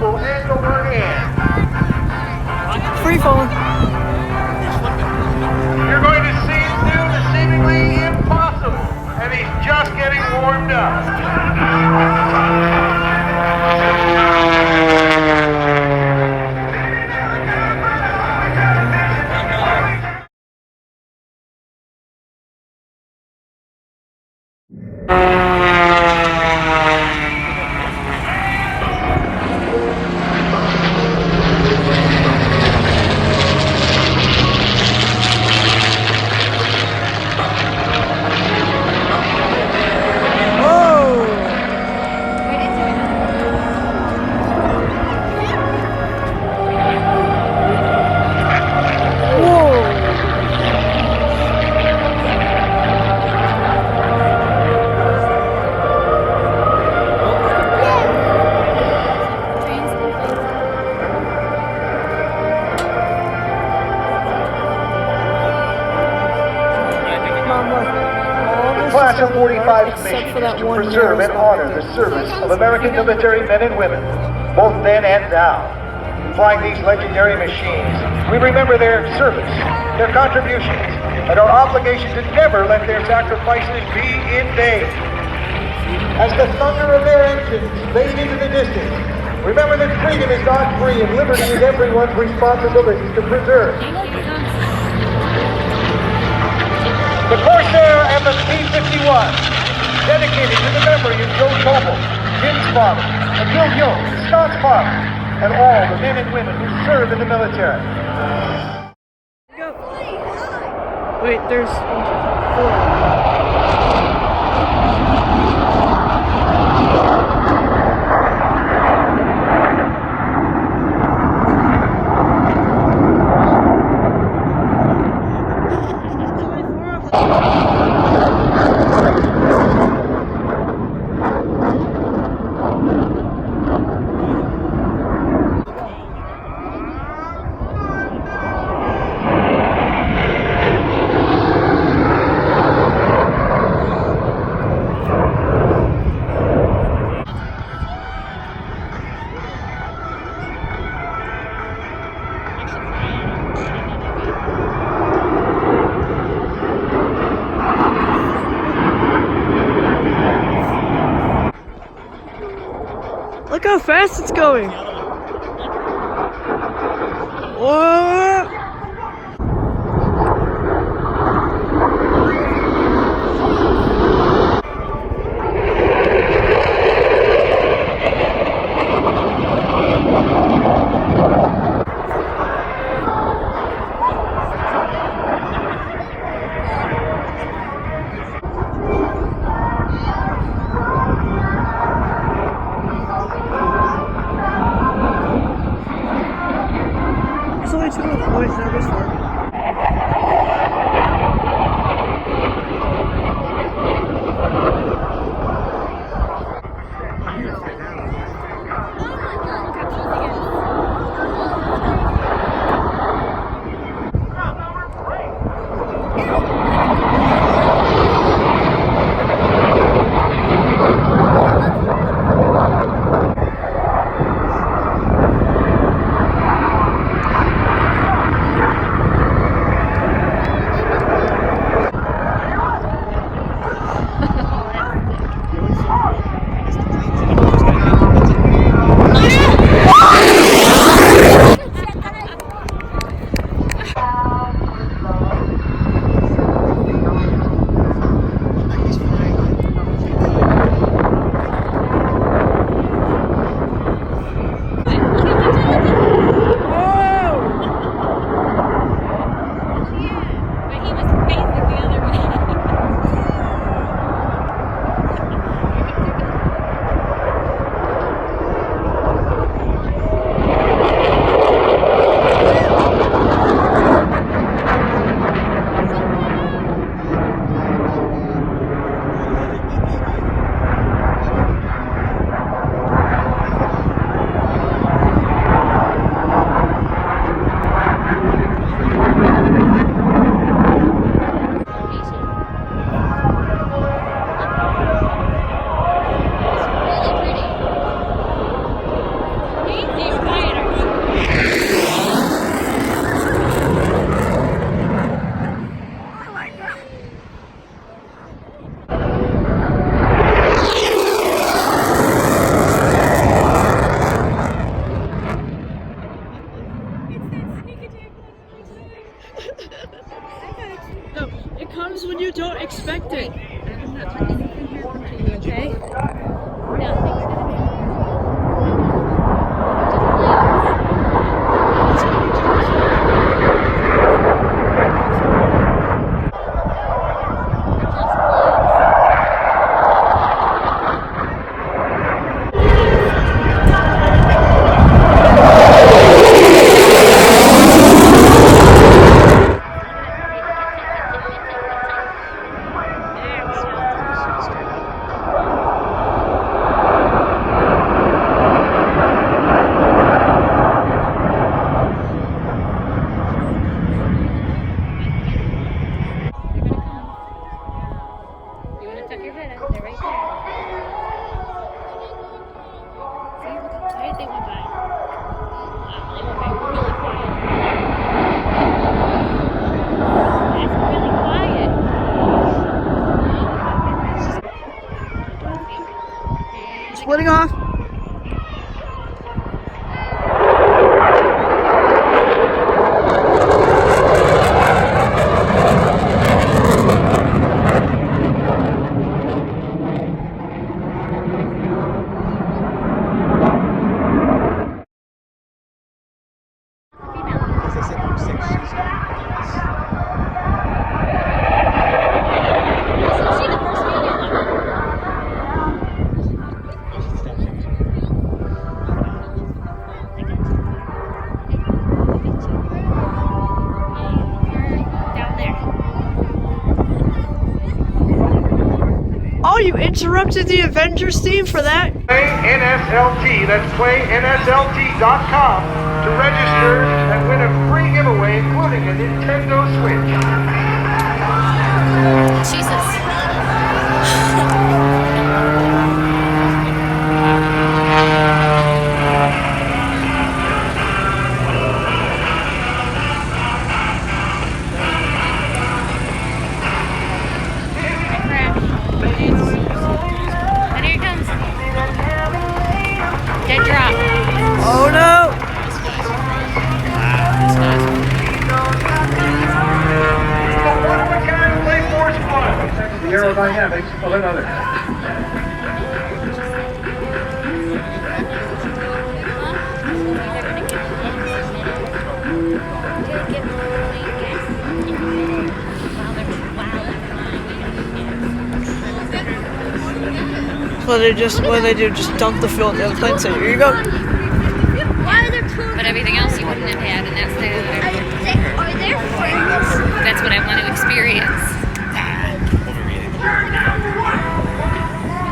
will end over end. Free fall. You're going to see him do the seemingly impossible, and he's just getting warmed up. Class of 45 commissioned to preserve and honor the service of American military men and women, both then and now. Flying these legendary machines, we remember their service, their contributions, and our obligation to never let their sacrifices be in vain. As the thunder of their engines fade into the distance, remember that freedom is not free and liberty is everyone's responsibility to preserve. The Corsair and the P-51, dedicated to the memory of Joe Tobel, Jim's father, and Bill Young, Scott's father, and all the men and women who serve in the military. Go. Wait, there's 4. Look how fast it's going. Whoa. It's only 2. they went by. They went by really quiet. It's really quiet. Splitting off. Oh, you interrupted the Avengers theme for that? Play NSLT, that's playnslt.com to register and win a free giveaway, including a Nintendo Switch. Jesus. And here it comes. Dead drop. Oh no! The aerodynamics of another. What do they do? Just dump the fuel in the other plane and say, here you go. Why are there two? But everything else you wouldn't have had, and that's are there friends? That's what I want to experience.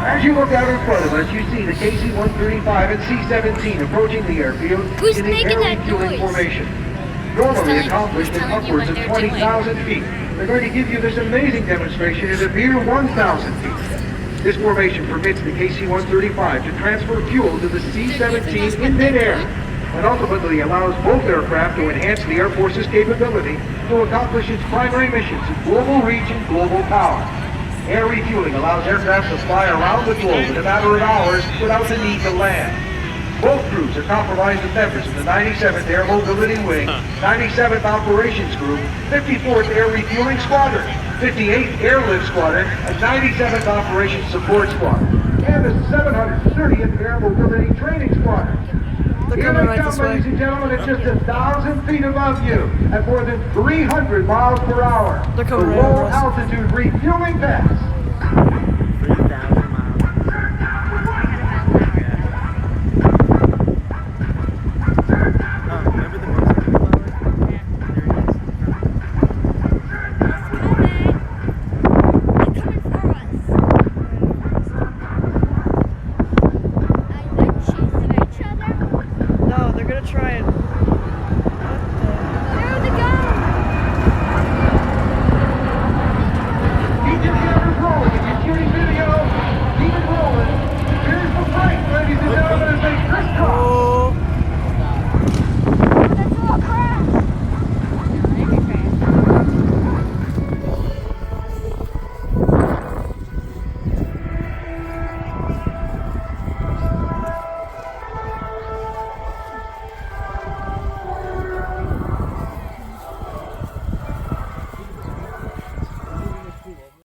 As you look out in front of us, you see the KC-135 and C-17 approaching the airfield Who's in the making that air-refueling noise? formation. Normally accomplished at upwards of 20,000 feet, they're going to give you this amazing demonstration at a mere 1,000 feet. This formation permits the KC-135 to transfer fuel to the C-17 in midair, and ultimately allows both aircraft to enhance the Air Force's capability to accomplish its primary missions of global reach and global power. Air refueling allows aircraft to fly around the globe in a matter of hours without the need to land. Both groups are comprised of members of the 97th Air Mobility Wing, 97th Operations Group, 54th Air Refueling Squadron, 58th Airlift Squadron, and 97th Operations Support Squadron, and the 730th Air Mobility Training Squadron. They're Here coming they right come, this way. ladies and gentlemen, at just 1,000 feet above you, at more than 300 miles per hour. They're coming the right over low us. altitude refueling pass.